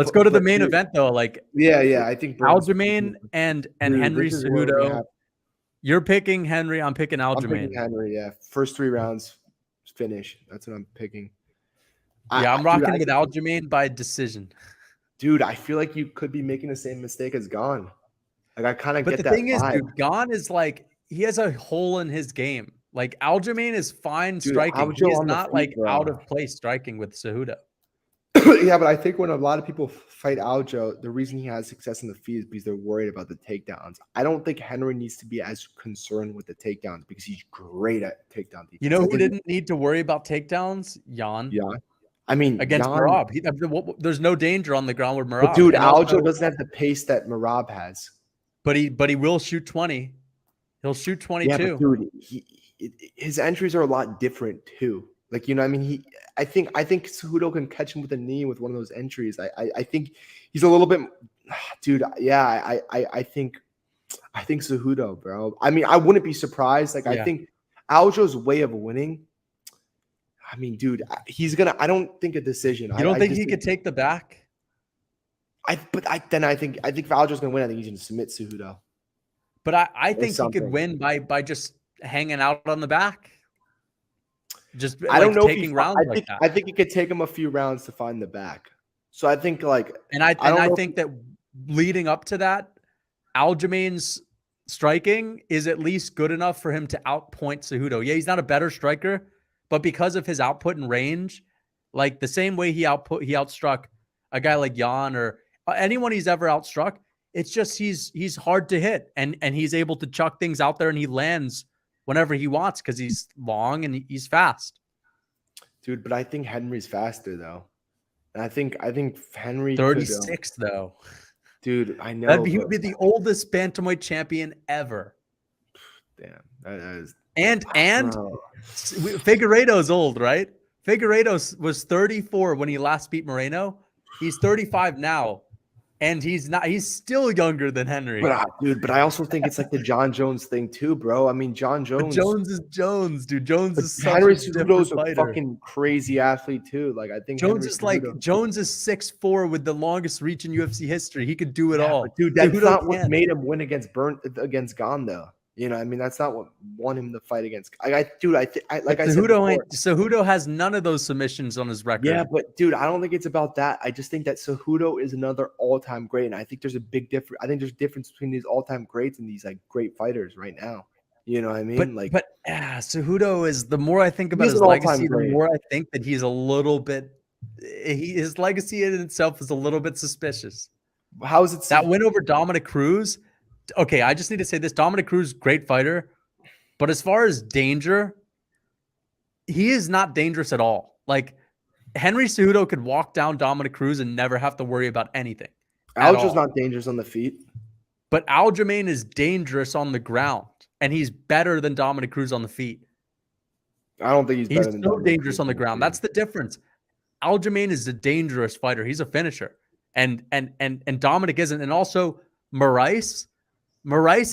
Let's go to the main event though. Like, yeah. I think Aljamain and Henry this is where we Cejudo. have- You're picking Henry. I'm picking I'm Aljamain. picking Henry. Yeah, first 3 rounds, finish. That's what I'm picking. Yeah, I'm rocking with Aljamain by decision. Dude, I feel like you could be making the same mistake as Gane. Like I kind of get that. But the thing is, dude, Gane is like he has a hole in his game. Like Aljamain is fine striking. He is not like out of place striking with Cejudo. Yeah, but I think when a lot of people fight Aljo, the reason he has success in the feet is because they're worried about the takedowns. I don't think Henry needs to be as concerned with the takedowns because he's great at takedown defense. You know who didn't need to worry about takedowns? Jan. Yeah. I mean, against Merab. There's no danger on the ground with Merab. But dude, Aljo doesn't have the pace that Merab has. But he will shoot 20. He'll shoot 22. Yeah, but dude, his entries are a lot different too. Like, you know, I mean, I think Cejudo can catch him with a knee with one of those entries. I think he's a little bit, dude. Yeah, I think Cejudo, bro. I mean, I wouldn't be surprised. Like, I think Aljo's way of winning. I mean, dude, he's gonna. I don't think a decision. You don't think he could take the back? I think if Aljo's gonna win, I think he's gonna submit Cejudo. But I think he could win by just hanging out on the back. Just I don't know taking rounds like that. I think it could take him a few rounds to find the back. So I think like, and I think that leading up to that, Aljamain's striking is at least good enough for him to outpoint Cejudo. Yeah, he's not a better striker, but because of his output and range, like the same way he outstruck a guy like Jan or anyone he's ever outstruck, it's just he's hard to hit and he's able to chuck things out there and he lands whenever he wants because he's long and he's fast. Dude, but I think Henry's faster though. And I think Henry 36 though. Dude, I know. He would be the oldest bantamweight champion ever. Damn, that is. And Figueiredo's old, right? Figueiredo was 34 when he last beat Moreno. He's 35 now. And he's still younger than Henry. But I also think it's like the John Jones thing too, bro. I mean, John Jones. But Jones is Jones, dude. Jones is such Henry a different fighter. a fucking crazy athlete too. Like I think Jones is 6'4" with the longest reach in UFC history. He could do it all. But dude, that's not what made him win against Gane though. You know, I mean, that's not what won him the fight against. Cejudo has none of those submissions on his record. Yeah, but dude, I don't think it's about that. I just think that Cejudo is another all-time great, and I think there's a big difference. I think there's a difference between these all-time greats and these like great fighters right now. You know what I mean? But Cejudo is, the more I think about his legacy, the more I think that he's a little bit. His legacy in itself is a little bit suspicious. How is it that win over Dominic Cruz? Okay, I just need to say this. Dominic Cruz, great fighter. But as far as danger, he is not dangerous at all. Like, Henry Cejudo could walk down Dominic Cruz and never have to worry about anything. Aljo's not dangerous on the feet. But Aljamain is dangerous on the ground. And he's better than Dominic Cruz on the feet. I don't think he's better than Dominic dangerous Cruz on the ground. That's the difference. Aljamain is a dangerous fighter. He's a finisher. And Dominic isn't. And also, Moraes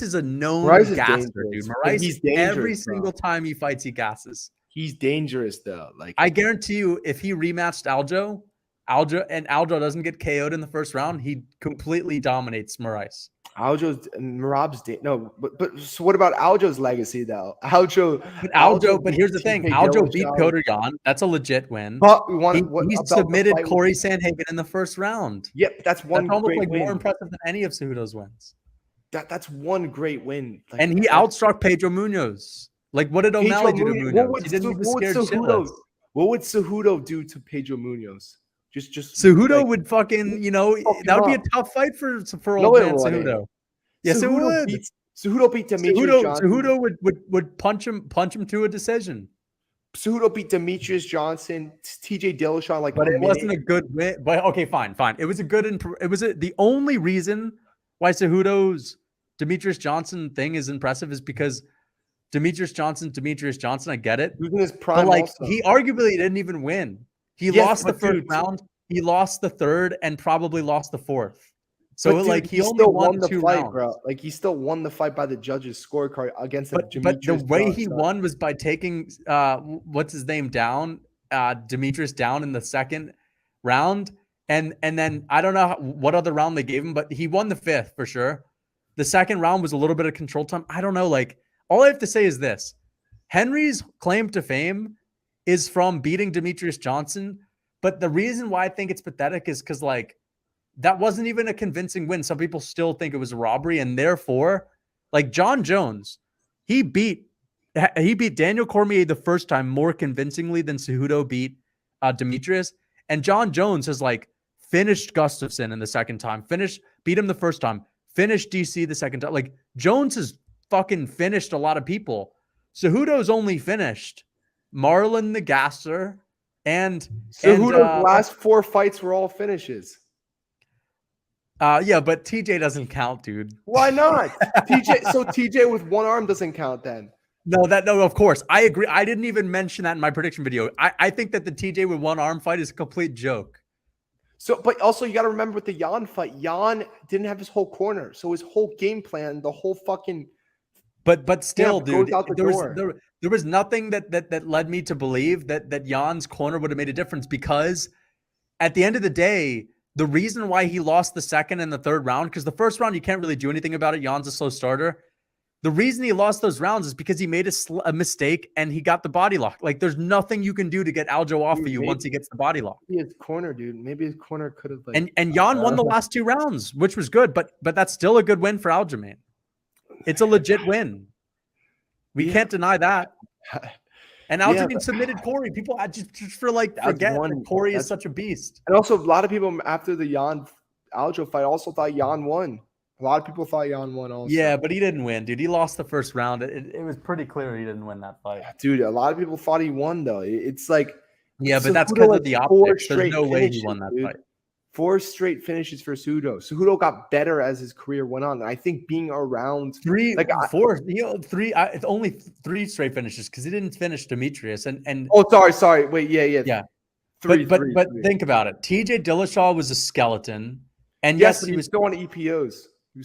is a known gasser, dude. Moraes, every single time he fights, he gasses. He's dangerous, though. Like, I guarantee you, if he rematched Aljo doesn't get KO'd in the first round, he completely dominates Moraes. Merab's but so what about Aljo's legacy though? But here's the thing: Aljo beat Petr Yan. That's a legit win. But he submitted Corey Sandhagen in the first round. Yep, that's almost like more impressive than any of Cejudo's wins. That's one great win. Like, and he outstruck Pedro Munoz. Like, what did O'Malley do to Munoz? He didn't even scare shitless. What would Cejudo do to Pedro Munoz? Just Cejudo would fucking, that would be a tough fight for old man Cejudo. Yes, it would. Cejudo beat Demetrius Johnson. Cejudo would punch him to a decision. Cejudo beat Demetrius Johnson, TJ Dillashaw, but it wasn't a good win. But okay, fine. It was the only reason why Cejudo's Demetrius Johnson thing is impressive is because Demetrius Johnson, I get it. He was in his prime, but he arguably didn't even win. He lost the first round, he lost the third, and probably lost the fourth. So he only won the 2 rounds, bro. Like, he still won the fight by the judges' scorecard against but the way he won was by taking what's his name down, Demetrius down in the second round, And then I don't know what other round they gave him, but he won the fifth for sure. The second round was a little bit of control time. I don't know. Like, all I have to say is this: Henry's claim to fame is from beating Demetrius Johnson. But the reason why I think it's pathetic is because, like, that wasn't even a convincing win. Some people still think it was a robbery, and therefore, like, John Jones, he beat Daniel Cormier the first time more convincingly than Cejudo beat Demetrius. And John Jones has, like, finished Gustafsson in the second time, beat him the first time, finished DC the second time. Like, Jones has fucking finished a lot of people. Cejudo's only finished Marlon the Gasser and Cejudo's last 4 fights were all finishes. Yeah, but TJ doesn't count, dude. Why not? TJ with one arm doesn't count then. No, of course. I agree. I didn't even mention that in my prediction video. I think that the TJ with one arm fight is a complete joke. So, but also you got to remember with the Jan fight, Jan didn't have his whole corner. So his whole game plan, the whole fucking But still, dude, there was nothing that led me to believe that Jan's corner would have made a difference, because at the end of the day, the reason why he lost the second and the third round, because the first round you can't really do anything about it. Jan's a slow starter. The reason he lost those rounds is because he made a mistake and he got the body lock. Like, there's nothing you can do to get Aljo off of you once he gets the body lock. His corner, dude. Maybe his corner could have, like, and Jan won the last 2 rounds, which was good, but that's still a good win for Aljamain. It's a legit win. We can't deny that. And Aljamain submitted Corey. People just forget that Corey is such a beast. And also, a lot of people after the Jan Aljo fight also thought Jan won. A lot of people thought Jan won also. Yeah, but he didn't win, dude. He lost the first round. It was pretty clear he didn't win that fight. Dude, a lot of people thought he won, though. It's like... Yeah, but that's because of the optics. There's no way he won that fight. 4 straight finishes for Cejudo. Cejudo got better as his career went on. And I think being around... It's only 3 straight finishes because he didn't finish Demetrius. And Oh, sorry. Wait, yeah. But think about it. TJ Dillashaw was a skeleton. And yes, he was still on EPOs.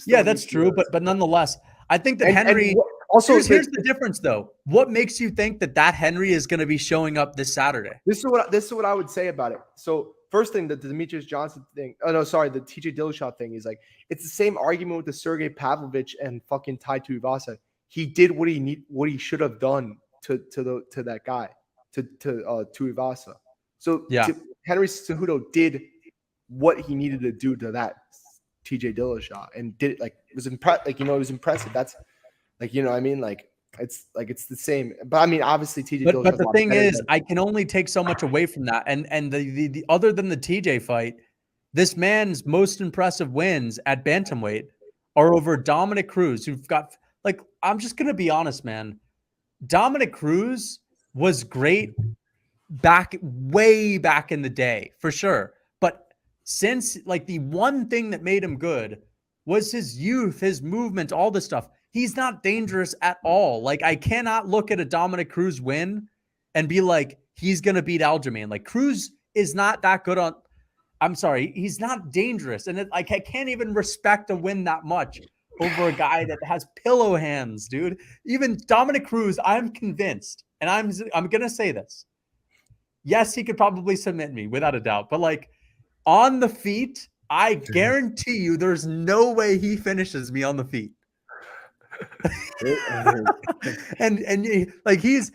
Yeah, that's true. But nonetheless, I think that Henry. Also, here's the difference, though. What makes you think that Henry is going to be showing up this Saturday? This is what I would say about it. So first thing, the Demetrius Johnson thing. Oh no, sorry, the TJ Dillashaw thing is like it's the same argument with the Sergey Pavlovich and fucking Tai Tuivasa. He did what he should have done to that guy to Tuivasa. So yeah, Henry Cejudo did what he needed to do to that TJ Dillashaw and did it, like, it was it was impressive. That's like, I mean, like it's the same. But I mean, obviously TJ Dillashaw. But the thing is, I can only take so much away from that. And the other than the TJ fight, this man's most impressive wins at bantamweight are over Dominic Cruz, who've got, like, I'm just gonna be honest, man. Dominic Cruz was great way back in the day, for sure. But since, like, the one thing that made him good was his youth, his movement, all this stuff. He's not dangerous at all. Like, I cannot look at a Dominic Cruz win and be like, he's going to beat Aljamain. Like, Cruz is not that good on, I'm sorry, he's not dangerous. And I can't even respect a win that much over a guy that has pillow hands, dude. Even Dominic Cruz, I'm convinced, and I'm going to say this. Yes, he could probably submit me without a doubt. But, like, on the feet, I guarantee you there's no way he finishes me on the feet. and like he's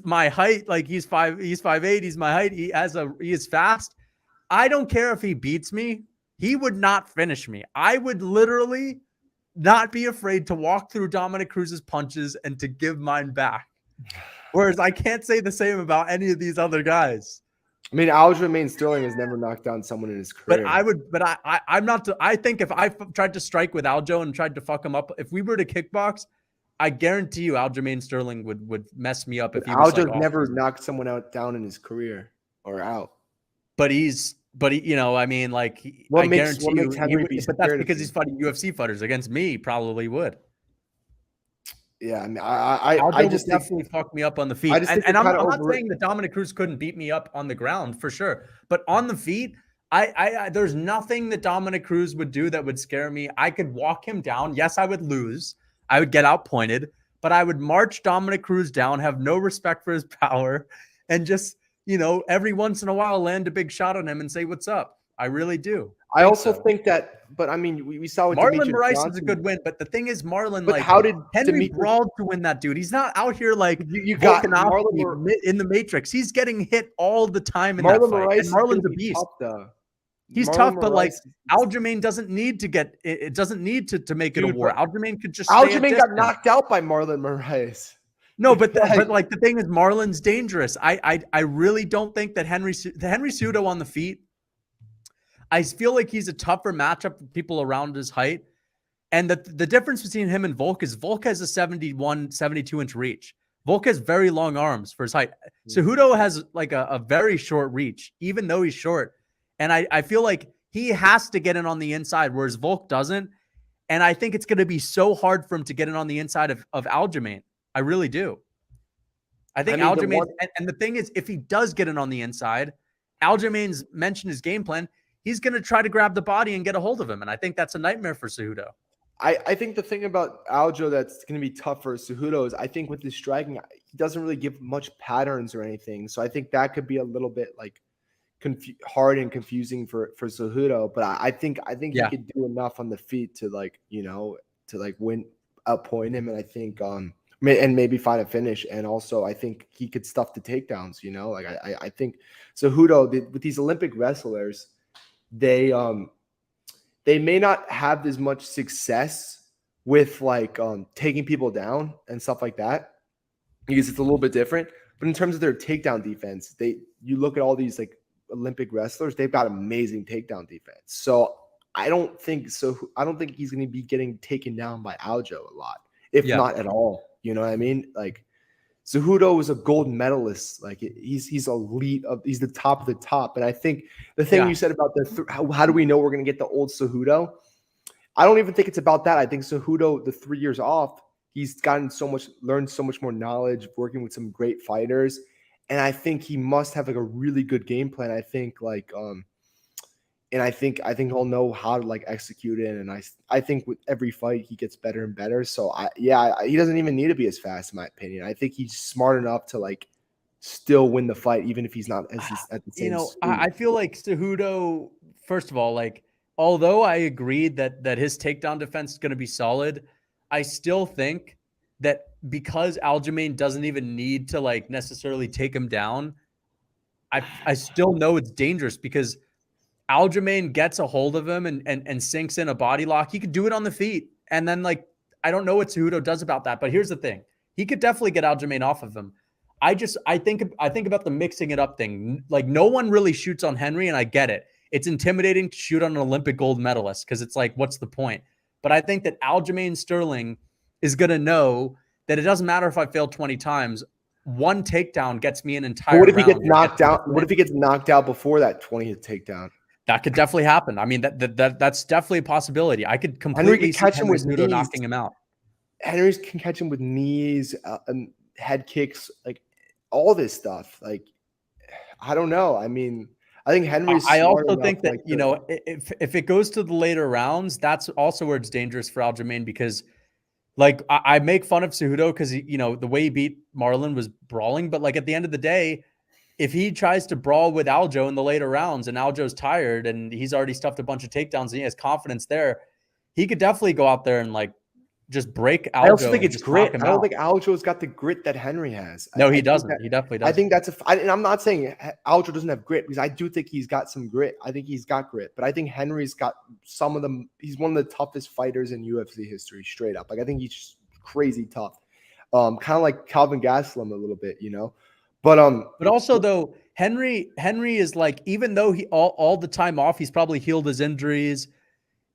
my height, like he's 5'8", he's my height, he is fast. I don't care if he beats me, he would not finish me. I would literally not be afraid to walk through Dominic Cruz's punches and to give mine back. Whereas I can't say the same about any of these other guys. I mean, Aljamain Sterling has never knocked down someone in his career. I'm not. I think if I tried to strike with Aljo and tried to fuck him up, if we were to kickbox, I guarantee you Aljamain Sterling would mess me up. If Aljo's never knocked someone down in his career or out. But I mean, like, I guarantee you, but that's because he's fighting UFC fighters. Against me, probably would. Yeah, I mean, I just definitely fucked me up on the feet. And I'm not saying that Dominic Cruz couldn't beat me up on the ground, for sure. But on the feet, I there's nothing that Dominic Cruz would do that would scare me. I could walk him down. Yes, I would lose. I would get outpointed. But I would march Dominic Cruz down, have no respect for his power, and just, every once in a while land a big shot on him and say, what's up? I really do. I also So. think that, but I mean, we saw with Marlon Demetrius Moraes is a Johnson. good win, but the thing is, Marlon, But like, how did Henry Demetrius? brawled to win that dude. He's not out here like You got Volkanovski in the Matrix. He's getting hit all the time in that Marlon fight, Moraes and is going Marlon's to a be beast. tough though. He's Marlon tough, but Moraes, like Aljamain doesn't need to get it. Doesn't need to make it a dude, war. but Aljamain could just stay at Aljamain got distance. knocked out by Marlon Moraes. No, but Like, like the thing is, Marlon's dangerous. I really don't think that Henry Cejudo on the feet. I feel like he's a tougher matchup for people around his height. And the difference between him and Volk is Volk has a 71, 72-inch reach. Volk has very long arms for his height. Cejudo has like a very short reach, even though he's short. And I feel like he has to get in on the inside, whereas Volk doesn't. And I think it's going to be so hard for him to get in on the inside of Aljamain. I really do. I think Aljamain, and the thing is, if he does get in on the inside, Aljamain's mentioned his game plan. He's going to try to grab the body and get a hold of him. And I think that's a nightmare for Cejudo. I think the thing about Aljo that's going to be tough for Cejudo is I think with his striking, he doesn't really give much patterns or anything. So I think that could be a little bit like hard and confusing for Cejudo. But I think he could do enough on the feet to like, to like win, outpoint him. And I think and maybe find a finish. And also I think he could stuff the takedowns, like I think Cejudo with these Olympic wrestlers, they may not have as much success with like taking people down and stuff like that because it's a little bit different. But in terms of their takedown defense, you look at all these like Olympic wrestlers, they've got amazing takedown defense. So I don't think he's going to be getting taken down by Aljo a lot, if not at all. You know what I mean? Like Cejudo is a gold medalist. Like he's elite. He's the top of the top. And I think the thing you said about how do we know we're going to get the old Cejudo? I don't even think it's about that. I think Cejudo, the 3 years off, he's learned so much more knowledge, working with some great fighters. And I think he must have like a really good game plan. I think and I think he'll know how to like execute it. And I think with every fight he gets better and better. So he doesn't even need to be as fast, in my opinion. I think he's smart enough to like still win the fight, even if he's not at the same. I feel like Cejudo, first of all, like although I agreed that his takedown defense is going to be solid, I still think that because Aljamain doesn't even need to like necessarily take him down, I still know it's dangerous because Aljamain gets a hold of him and sinks in a body lock. He could do it on the feet. And then like, I don't know what Cejudo does about that, but here's the thing. He could definitely get Aljamain off of him. I think about the mixing it up thing. Like no one really shoots on Henry, and I get it. It's intimidating to shoot on an Olympic gold medalist because it's like, what's the point? But I think that Aljamain Sterling is going to know that it doesn't matter if I fail 20 times. One takedown gets me an entire round. What if he gets knocked out? What if he gets knocked out before that 20th takedown? That could definitely happen. I mean, that's definitely a possibility. I could completely catch him with knees, knocking him out. Henry can catch him with knees, and head kicks, like all this stuff. Like, I don't know. I mean, I think Henry's. I also think that if it goes to the later rounds, that's also where it's dangerous for Aljamain because, like, I make fun of Cejudo because the way he beat Marlon was brawling, but like at the end of the day, if he tries to brawl with Aljo in the later rounds and Aljo's tired and he's already stuffed a bunch of takedowns and he has confidence there, he could definitely go out there and like just break Aljo. I also think it's grit. I don't think Aljo's got the grit that Henry has. No, he doesn't. He definitely doesn't. I think and I'm not saying Aljo doesn't have grit because I do think he's got some grit. I think he's got grit, but I think Henry's got some of them. He's one of the toughest fighters in UFC history, straight up. Like I think he's crazy tough. Kind of like Calvin Gastelum a little bit, But also though, Henry is like, even though he all the time off, he's probably healed his injuries.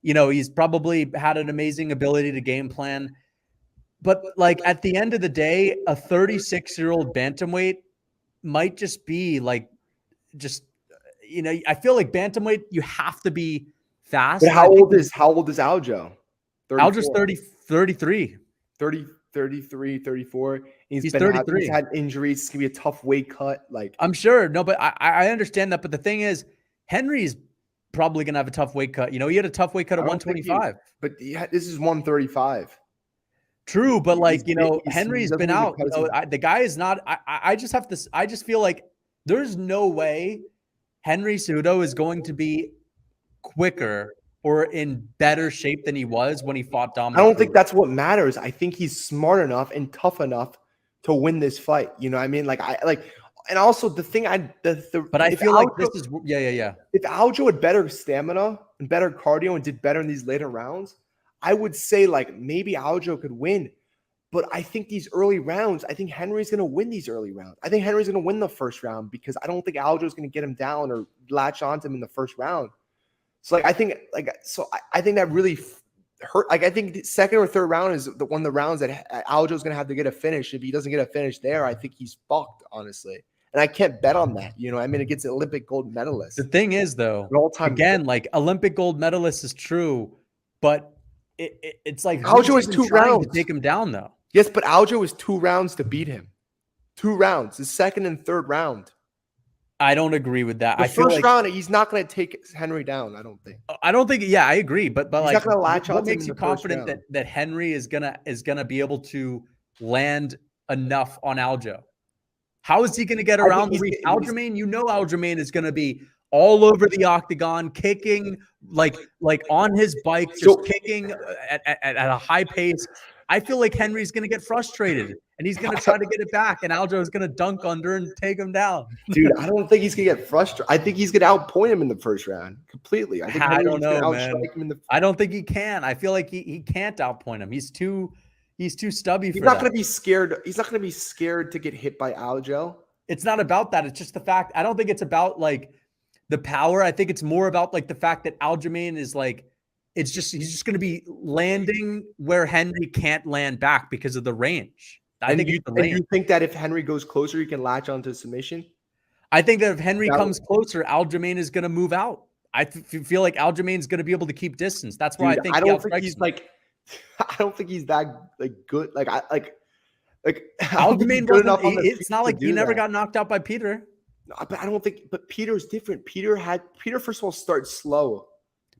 He's probably had an amazing ability to game plan. But like at the end of the day, a 36-year-old bantamweight might just be like, I feel like bantamweight, you have to be fast. But how old is Aljo? 34. Aljo's 33. 33, 34. He's 33. He's had injuries. It's gonna be a tough weight cut. Like I'm sure. No, but I understand that. But the thing is, Henry's probably gonna have a tough weight cut. He had a tough weight cut at 125. But this is 135. True, but like Henry's been out. The guy is not. I just have to. I just feel like there's no way Henry Cejudo is going to be quicker or in better shape than he was when he fought I Dominic don't think Cruz. that's what matters. I think he's smart enough and tough enough to win this fight. You know what I mean? And also the thing But I if feel like Aljo, this is yeah. if Aljo had better stamina and better cardio and did better in these later rounds, I would say like maybe Aljo could win. But I think these early rounds, I think Henry's going to win these early rounds. I think Henry's going to win the first round because I don't think Aljo's going to get him down or latch onto him in the first round. So I think that really hurt. Like I think the second or third round is one of the rounds that Aljo's going to have to get a finish. If he doesn't get a finish there, I think he's fucked, honestly. And I can't bet on that. You know, I mean, against an Olympic gold medalist. The thing is, though, again, like Olympic gold medalist is true, but it's like Aljo is 2 rounds to take him down, though. Yes, but Aljo is 2 rounds to beat him. 2 rounds, the second and third round. I don't agree with that. The I feel first like round, he's not going to take Henry down. I don't think. I don't think. Yeah, I agree. But he's like, not gonna latch what on makes you confident that Henry is gonna be able to land enough on Aljo? How is he going to get around the reach? Aljamain, you know, Aljamain is going to be all over the octagon, kicking like on his bike, just kicking at a high pace. I feel like Henry's going to get frustrated and he's going to try to get it back, and Aljo is going to dunk under and take him down. Dude, I don't think he's going to get frustrated. I think he's going to outpoint him in the first round completely. I think I don't know, man. I don't think he can. I feel like he can't outpoint him. He's too stubby. He's not going to be scared. He's not going to be scared to get hit by Aljo. It's not about that. It's just the fact. I don't think it's about like the power. I think it's more about like the fact that Aljamain is like, he's just going to be landing where Henry can't land back because of the range. And you think that if Henry goes closer, he can latch onto submission? I think that if Henry comes closer, Aljamain is going to move out. I feel like Aljamain is going to be able to keep distance. That's why I don't think he's like. I don't think he's that like good. Aljamain wasn't enough. It's not like he never got knocked out by Peter. No, but I don't think. But Peter's different. Peter first of all started slow.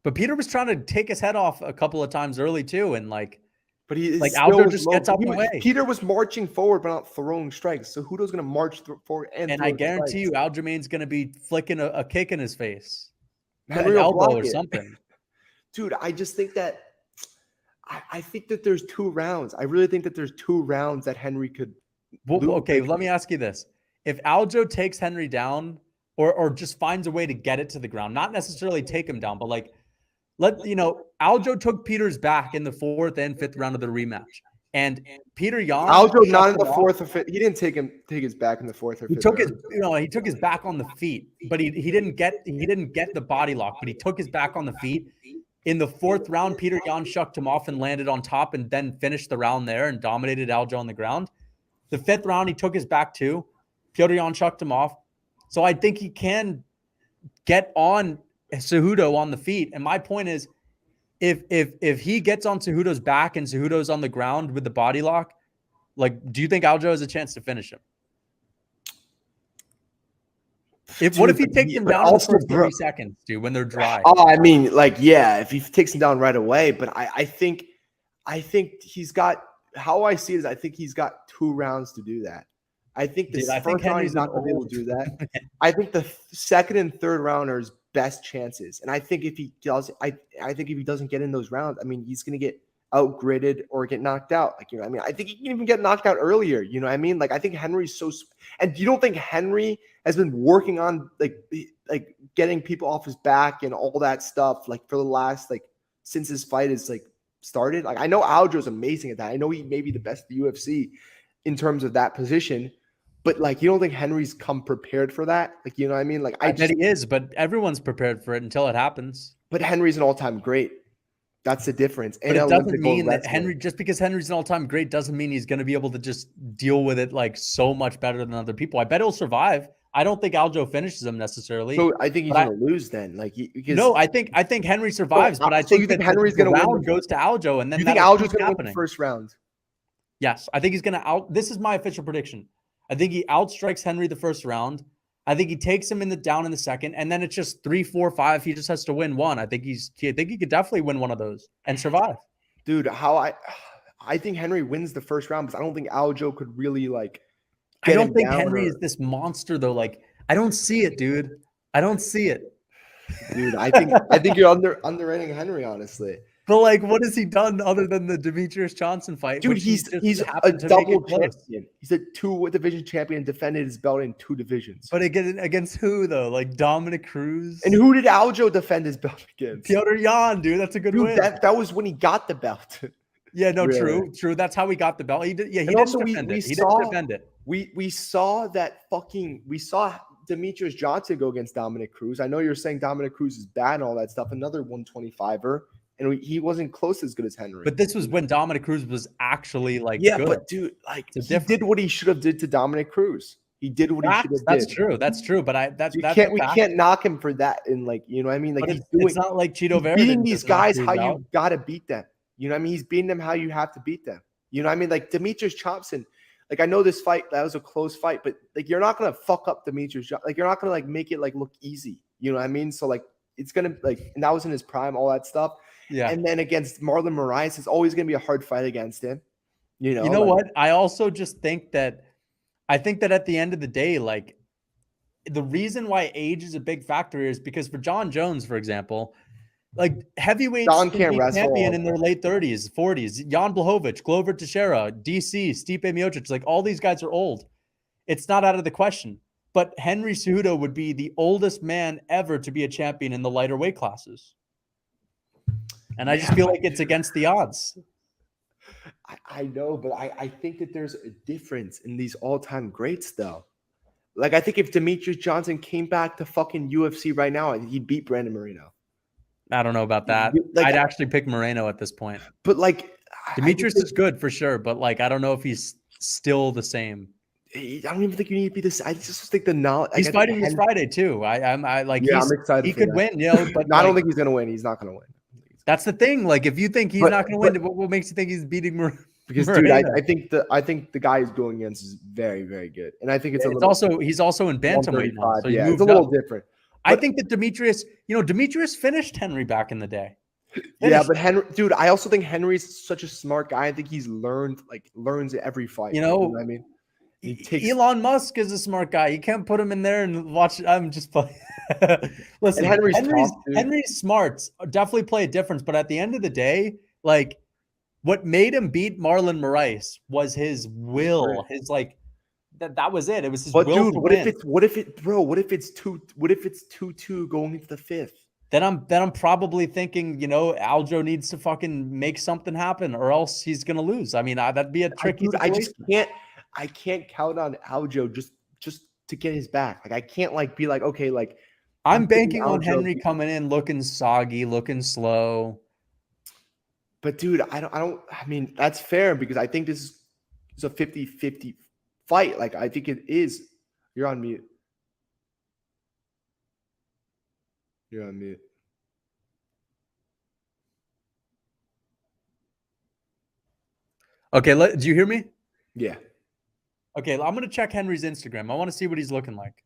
But Peter was trying to take his head off a couple of times early too, and like. But he like Aljo just gets out the way. Peter was marching forward, but not throwing strikes. So Hudo's going to march forward and I guarantee you, Aljamain's going to be flicking a kick in his face, Henry an elbow or something. Dude, I just think that. I think that there's 2 rounds. I really think that there's 2 rounds that Henry could. Okay, let me ask you this: if Aljo takes Henry down, or just finds a way to get it to the ground, not necessarily take him down, but like. Aljo took Peter's back in the 4th and 5th round of the rematch, and Peter Yan. Aljo not in the 4th or 5th. He didn't take his back in the 4th or 5th. He took his back on the feet, but he didn't get the body lock, but he took his back on the feet. In the 4th round, Peter Yan shucked him off and landed on top, and then finished the round there and dominated Aljo on the ground. The 5th round, he took his back too. Peter Yan shucked him off, so I think he can get on Cejudo on the feet. And my point is, if he gets on Cejudo's back and Cejudo's on the ground with the body lock, like, do you think Aljo has a chance to finish him? What if he takes him down in the first 30 seconds, dude, when they're dry? Oh, I mean, like, yeah, if he takes him down right away. But I think he's got, how I see it is, I think he's got 2 rounds to do that. I think the first round he's not going to be able to do that. I think the second and third round are his best chances. And I think if he does, I think if he doesn't get in those rounds, I mean, he's going to get outgritted or get knocked out. Like, you know, I mean, I think he can even get knocked out earlier. You know what I mean? Like, I think Henry's so, and you don't think Henry has been working on like getting people off his back and all that stuff, like for the last, like, since his fight is like started? Like, I know Aljo's amazing at that. I know he may be the best at the UFC in terms of that position. But like, you don't think Henry's come prepared for that? Like, you know what I mean? Like, I bet he is, but everyone's prepared for it until it happens. But Henry's an all-time great. That's the difference. But it doesn't mean that just because Henry's an all-time great doesn't mean he's going to be able to just deal with it like so much better than other people. I bet he'll survive. I don't think Aljo finishes him necessarily. So I think he's going to lose then. Like, no, I think Henry survives, but I think that Henry's going to win. Goes to Aljo, and then you think Aljo's going to win the first round? Yes, I think he's going to out. This is my official prediction. I think he outstrikes Henry the first round. I think he takes him down in the second, and then it's just 3, 4, 5. He just has to win one. I think he could definitely win one of those and survive. Dude, I think Henry wins the first round, because I don't think Aljo could really like. I don't think Henry is this monster though. Like, I don't see it, dude. I don't see it. Dude, I think you're underrating Henry, honestly. But like, what has he done other than the Demetrius Johnson fight? Dude, Which he he's just a happened to make double it close. champion. He's a 2 division champion, defended his belt in 2 divisions. But against who though? Like Dominic Cruz And who did Aljo defend his belt against? Piotr Jan, dude. That's a good Dude, win. that was when he got the belt. Yeah, no, Really? true. That's how he got the belt. He did. Yeah, he And didn't also defend we it. He saw didn't defend it. we saw Demetrius Johnson go against Dominic Cruz. I know you're saying Dominic Cruz is bad and all that stuff. Another 125er, and he wasn't close as good as Henry. But this was when Dominic Cruz was actually like yeah, good. but dude, like It's he different. did what he should have did to Dominic Cruz. He did what he should have That's did. true. That's true. But We can't knock him for that. And like, you know what I mean? Like But he's doing it's not like Cheeto he's Vera beating didn't these just knock guys Cruz how out. you gotta beat them. You know what I mean? He's beating them how you have to beat them. You know what I mean? Like Demetrius Johnson, like I know this fight, that was a close fight, but like you're not gonna fuck up Demetrius. Like you're not gonna like make it like look easy. You know what I mean? So like it's gonna like, and that was in his prime, all that stuff. Yeah. And then against Marlon Moraes, it's always gonna be a hard fight against him. You know You know like, what? I also just think that at the end of the day, like the reason why age is a big factor is because for John Jones, for example, like heavyweights John can can't be wrestle champion all in their late 30s, 40s. Jan Blachowicz, Glover Teixeira, DC, Stipe Miocic, like all these guys are old. It's not out of the question. But Henry Cejudo would be the oldest man ever to be a champion in the lighter weight classes. And I just feel like it's against the odds. I know, but I think that there's a difference in these all-time greats, though. Like, I think if Demetrius Johnson came back to fucking UFC right now, he'd beat Brandon Moreno. I don't know about that. Like, I'd actually pick Moreno at this point. But like, Demetrius is good for sure, but like, I don't know if he's still the same. I don't even think you need to be this. I just think the knowledge. He's fighting this Friday too. I'm excited. He could win, you know. But no, I don't think he's gonna win. He's not gonna win. That's the thing. Like, if you think he's not going to win, what makes you think he's beating Moreno? Because, dude, I think the guy he's going against is very, very good, and I think he's also in bantamweight now, so yeah, it's a little different. But I think that Demetrius finished Henry back in the day. Yeah, but Henry, dude, I also think Henry's such a smart guy. I think he's learns every fight. You know what I mean? Elon Musk is a smart guy. You can't put him in there and watch. I'm just playing. Listen, Henry's smarts definitely play a difference, but at the end of the day, like what made him beat Marlon Moraes was his will. His like that was it. It was his will. Dude, what if it's 2-2 going into the fifth? Then I'm probably thinking, Aljo needs to fucking make something happen, or else he's gonna lose. I mean, that'd be a tricky situation. I can't count on Aljo just to get his back. Like I can't be like, okay, like I'm banking on Henry coming in looking soggy, looking slow. But dude, I mean, that's fair because I think this is a 50-50 fight. Like I think it is. You're on mute. You're on mute. Okay, do you hear me? Yeah. Okay, I'm going to check Henry's Instagram. I want to see what he's looking like.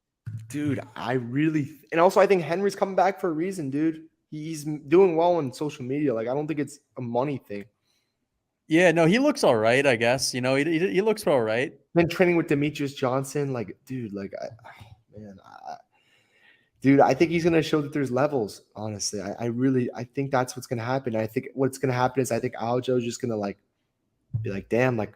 Dude, and also I think Henry's coming back for a reason, dude. He's doing well on social media. Like, I don't think it's a money thing. Yeah, no, he looks all right, I guess. He looks all right. Been training with Demetrius Johnson. Like, dude, dude, I think he's going to show that there's levels, honestly. I think that's what's going to happen. I think what's going to happen is I think Aljo's just going to, be like, damn, there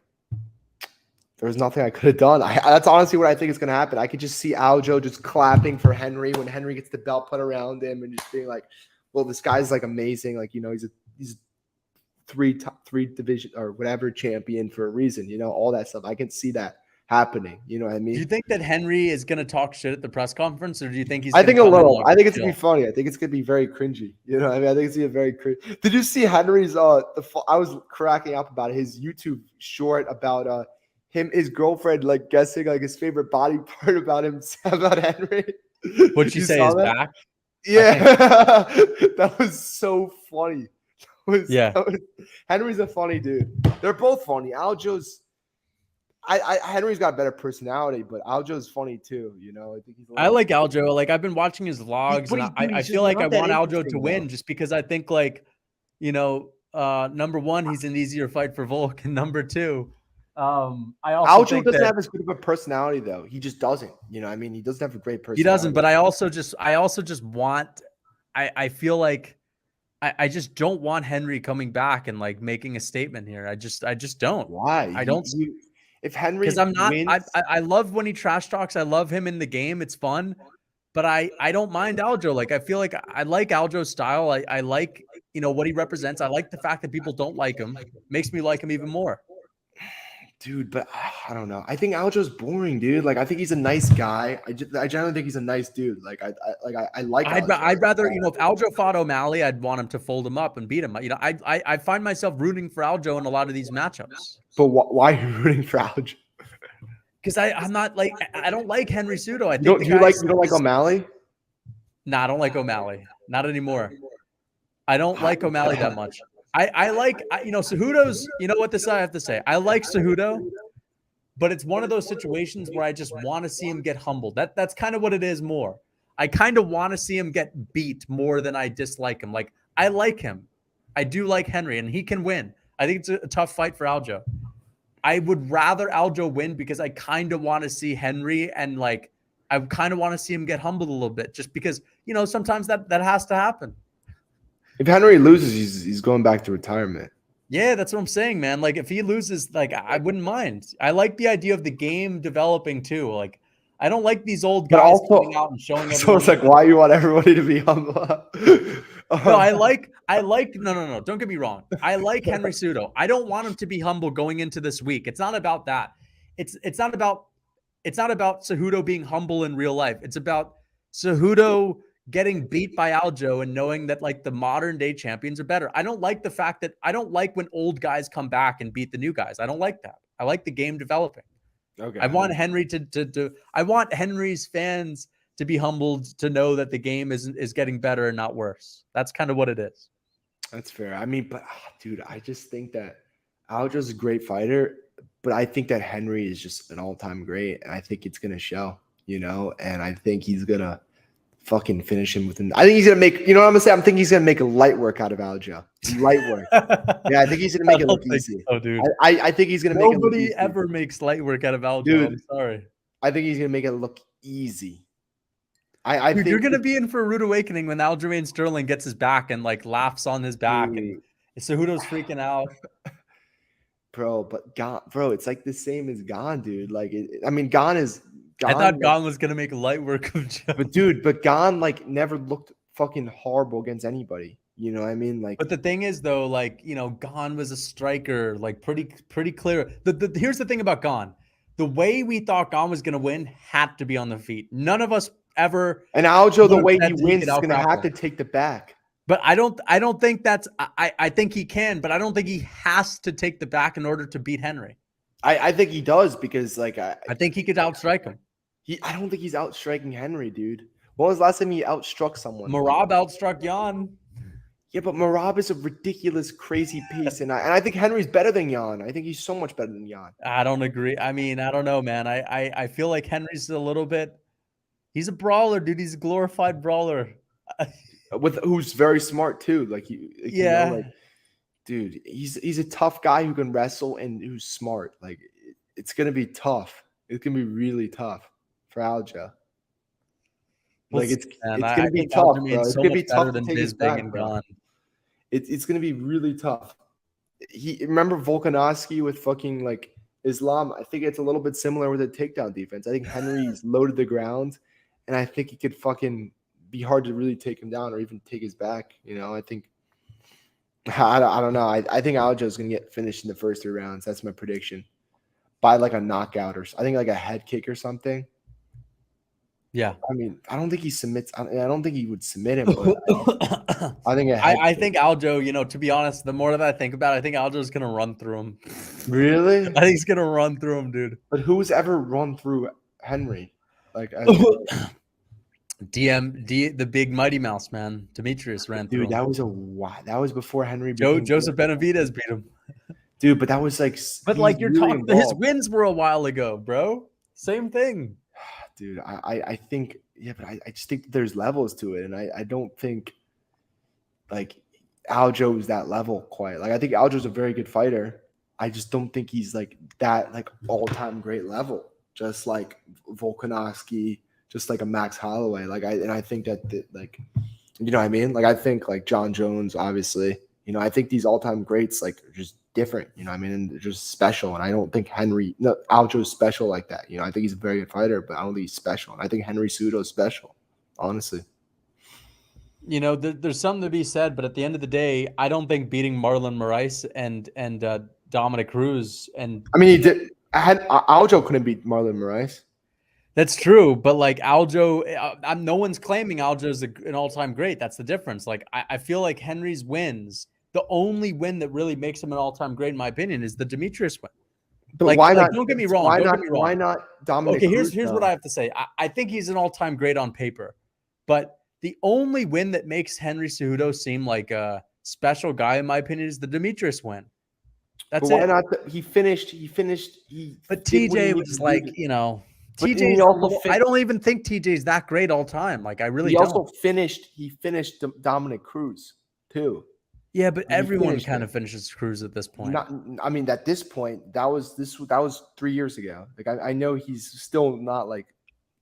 was nothing I could have done. That's honestly what I think is going to happen. I could just see Aljo just clapping for Henry when Henry gets the belt put around him and just being like, well, this guy's, amazing. He's three division or whatever champion for a reason, all that stuff. I can see that happening. You know what I mean? Do you think that Henry is going to talk shit at the press conference, or do you think he's? I think a little. I think it's gonna be funny. I think it's gonna be very cringy. You know what I mean? I think it's gonna be very cringy. Did you see Henry's? I was cracking up about his YouTube short about his girlfriend guessing his favorite body part about Henry. What'd she say? His back? Yeah, that was so funny. Henry's a funny dude. They're both funny. Aljo's. Henry's got a better personality, but Aljo's funny too. I think I like Aljo. I've been watching his vlogs, and I feel like I want Aljo to win just because I think number one, he's an easier fight for Volk, and number two, Aljo doesn't have as good of a personality though. He just doesn't. You know, what I mean, he doesn't have a great personality. He doesn't. But I also just want I feel like I just don't want Henry coming back and like making a statement here. I just don't. Why? I don't If because Henry I'm not. wins, I love when he trash talks. I love him in the game. It's fun, but I don't mind Aljo. Like I feel like I like Aljo's style. I like what he represents. I like the fact that people don't like him. Makes me like him even more. dude, but I don't know. I think Aljo's boring, dude. Like I think he's a nice guy. I generally think he's a nice dude. Like I like Aljo. I'd rather if Aljo fought O'Malley, I'd want him to fold him up and beat him. I find myself rooting for Aljo in a lot of these matchups. But why are you rooting for Aljo? Because I'm not like I don't like Henry Sudo. I You think don't the do you guy like you don't like O'Malley? Nah, I don't like O'Malley. Not anymore. I don't like O'Malley that much. I like Cejudo's. You know what this I have to say. I like Cejudo, but it's one of those situations where I just want to see him get humbled. That's kind of what it is more. I kind of want to see him get beat more than I dislike him. Like I like him. I do like Henry, and he can win. I think it's a tough fight for Aljo. I would rather Aljo win because I kind of want to see Henry and like I kind of want to see him get humbled a little bit, just because sometimes that has to happen. If Henry loses, he's going back to retirement. Yeah, that's what I'm saying, man. Like if he loses, like I wouldn't mind. I like the idea of the game developing too. Like I don't like these old But guys also, coming out and showing so everyone. it's like, why you want everybody to be humble? No, I like no. Don't get me wrong. I like Henry Sudo. I don't want him to be humble going into this week. It's not about that. It's not about Cejudo being humble in real life. It's about Cejudo getting beat by Aljo and knowing that like the modern day champions are better. I don't like the fact that I don't like when old guys come back and beat the new guys. I don't like that. I like the game developing. Okay. I want Henry to I want Henry's fans to be humbled to know that the game is getting better and not worse. That's kind of what it is. That's fair. I mean, but dude, I just think that Aljo's a great fighter, but I think that Henry is just an all-time great, and I think it's gonna show, and I think he's gonna fucking finish him within. I think he's gonna make. You know what I'm gonna say? I'm thinking he's gonna make a light work out of Aljo. Light work. Yeah, I think he's gonna make it look easy. So, dude. I think he's gonna make it look Nobody easy. ever makes light work out of Aljo. Dude, I'm sorry. I think he's gonna make it look easy. I Dude, think you're gonna be in for a rude awakening when Aljamain Sterling gets his back and like laughs on his back, and Cejudo's freaking out. Bro, but bro, it's like the same as Gon, dude. Like, I mean, Gon is. I thought Gon was gonna make light work of Joe. But Gon like never looked fucking horrible against anybody. You know what I mean? Like, but the thing is, though, like Gon was a striker, like pretty clear. Here's the thing about Gon: the way we thought Gon was gonna win had to be on the feet. None of us ever. And Aljo, the way he wins, is gonna have to take the back. But I don't think that's. I think he can, but I don't think he has to take the back in order to beat Henry. I think he does because like I think he could outstrike him. I don't think he's outstriking Henry, dude. When was the last time he outstruck someone? Marab outstruck Jan. Yeah, but Marab is a ridiculous, crazy piece, and I think Henry's better than Jan. I think he's so much better than Jan. I don't agree. I mean, I don't know, man. I feel like Henry's a little bit. He's a brawler, dude. He's a glorified brawler. Who's very smart too. Like yeah, dude, he's a tough guy who can wrestle and who's smart. Like it's gonna be tough. It's gonna be really tough for Aljo. Like it's gonna be tough, bro. It's gonna be tough to take his back, bro. It's gonna be really tough. Remember Volkanovski with fucking like Islam. I think it's a little bit similar with a takedown defense. I think Henry's loaded the ground, and I think he could fucking be hard to really take him down or even take his back. I think I don't know. I think Aljo's gonna get finished in the first 3 rounds. That's my prediction. By like a knockout or I think like a head kick or something. Yeah. I mean, I don't think he submits. I don't think he would submit him. But I think I think Aljo, to be honest, the more that I think about it, I think Aljo's going to run through him. Really? I think he's going to run through him, dude. But who's ever run through Henry? Like the big Mighty Mouse, man. Demetrius ran through him. Dude, that was before Henry. Joseph Benavidez beat him. Dude, but that was like. But like you're really talking, his wins were a while ago, bro. Same thing. Dude, I think, yeah, but I just think there's levels to it. And I don't think like Aljo is that level quite. Like I think Aljo's a very good fighter. I just don't think he's like that like all-time great level. Just like Volkanovski, just like a Max Holloway. Like I think that like You know what I mean? Like I think like John Jones, obviously. You know, I think these all-time greats like are just different. You know what I mean? And they're just special. And I don't think Aljo's special like that. You know, I think he's a very good fighter, but I don't think he's special. And I think Henry Cejudo is special, honestly. You know, there's something to be said, but at the end of the day, I don't think beating Marlon Moraes and Dominic Cruz and I mean, he did. Aljo couldn't beat Marlon Moraes. that's true, but like Aljo, no one's claiming Aljo's an all-time great. That's the difference. Like I feel like Henry's wins, the only win that really makes him an all-time great, in my opinion, is the Demetrius win. But why not? Don't get me wrong. Why Don't not? get me wrong. Why not Dominic? Okay, Cruz, here's what I have to say. I think he's an all-time great on paper, but the only win that makes Henry Cejudo seem like a special guy, in my opinion, is the Demetrius win. That's but why it. not? He finished. But TJ was like, you know, TJ. I don't even think TJ's that great all time. Like, I really don't. Also finished. He finished Dominic Cruz too. Yeah, but everyone kind of finishes Cruz at this point. I mean, at this point, that was 3 years ago. Like, I know he's still not like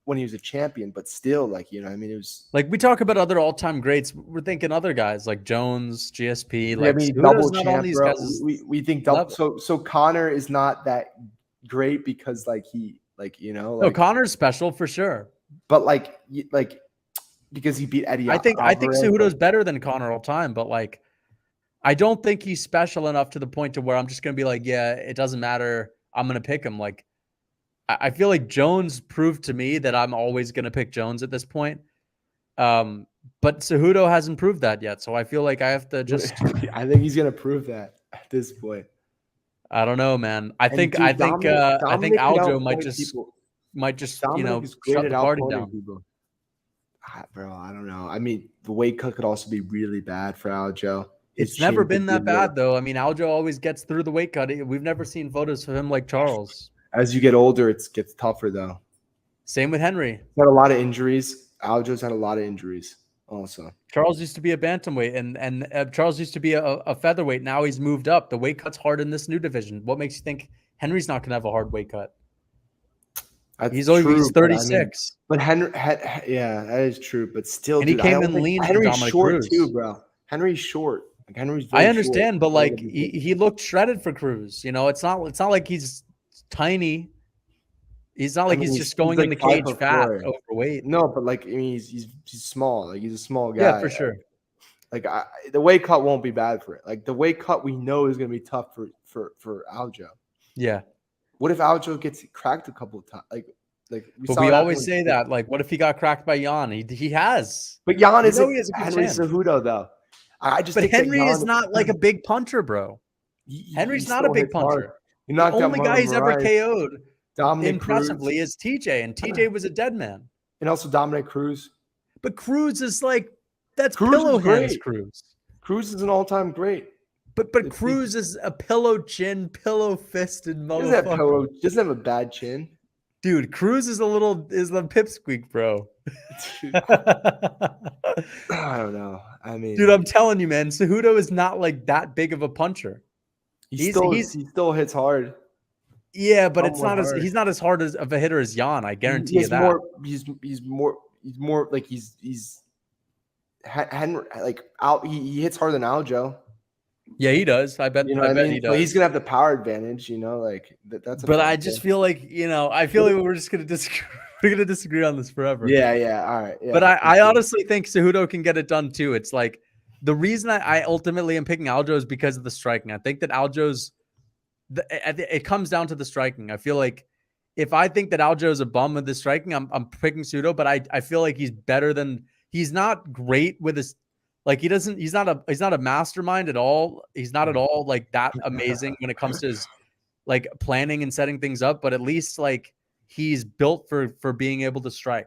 when he was a champion, but still, like, you know, I mean, it was like we talk about other all-time greats. We're thinking other guys like Jones, GSP. Like, I mean, double champ, bro. We think double. So Connor is not that great because like he like you know. Like, no, Connor's special for sure. But like because he beat Eddie. I think Cejudo's better than Connor all time, but like I don't think he's special enough to the point to where I'm just gonna be like, yeah, it doesn't matter. I'm gonna pick him. Like I feel like Jones proved to me that I'm always gonna pick Jones at this point. But Cejudo hasn't proved that yet, so I feel like I have to just. I think he's gonna prove that at this point. I don't know, man. I think Aljo might just you know shut the party down. People. Bro, I don't know. I mean, the weight cut could also be really bad for Aljo. It's never been that bad though. I mean, Aljo always gets through the weight cut. We've never seen photos of him like Charles. As you get older, it gets tougher though. Same with Henry. He's had a lot of injuries. Aljo's had a lot of injuries also. Charles used to be a bantamweight, and Charles used to be a featherweight. Now he's moved up. The weight cut's hard in this new division. What makes you think Henry's not going to have a hard weight cut? He's 36. But Henry, yeah, that is true. But still, and he came in lean. Henry's short too, bro. Henry's short. Like Henry's. I understand, but like he looked shredded for Cruz. You know, it's not like he's tiny. He's not like he's just going in the cage fat, overweight. No, but like I mean, he's small. Like he's a small guy. Yeah, for sure. Like the weight cut won't be bad for it. Like the weight cut we know is going to be tough for Aljo. Yeah. What if Aljo gets cracked a couple of times? But we always say that. Like, what if he got cracked by Jan? He has. But Jan isn't Henry Cejudo though. But Henry is not like a big puncher, bro. Henry's not a big puncher. The only guy he's ever KO'd impressively is TJ, and TJ was a dead man. And also Dominic Cruz. But Cruz is like that's pillow hands Cruz. Cruz is an all-time great. But Cruz is a pillow chin, pillow fisted motherfucker. Doesn't have a bad chin. Dude, Cruz is the pipsqueak, bro. I don't know. I mean, dude, I'm telling you, man, Cejudo is not like that big of a puncher. He still hits hard. Yeah, but it's not he's not as hard of a hitter as Jan. I guarantee you that. He's more like he's Henry, like he hits harder than Aljo. Yeah, he does. I bet. You know I bet he does. But he's gonna have the power advantage. You know, like that's. But I just feel like I feel like we're just gonna disagree. We're gonna disagree on this forever. Yeah. All right. Yeah, but I honestly think Cejudo can get it done too. It's like the reason I ultimately am picking Aljo is because of the striking. I think that Aljo's. It comes down to the striking. I feel like if I think that Aljo is a bum with the striking, I'm picking Cejudo. But I feel like he's better than. He's not great with his. Like he's not a mastermind at all. He's not at all like that amazing when it comes to his like planning and setting things up, but at least like he's built for being able to strike.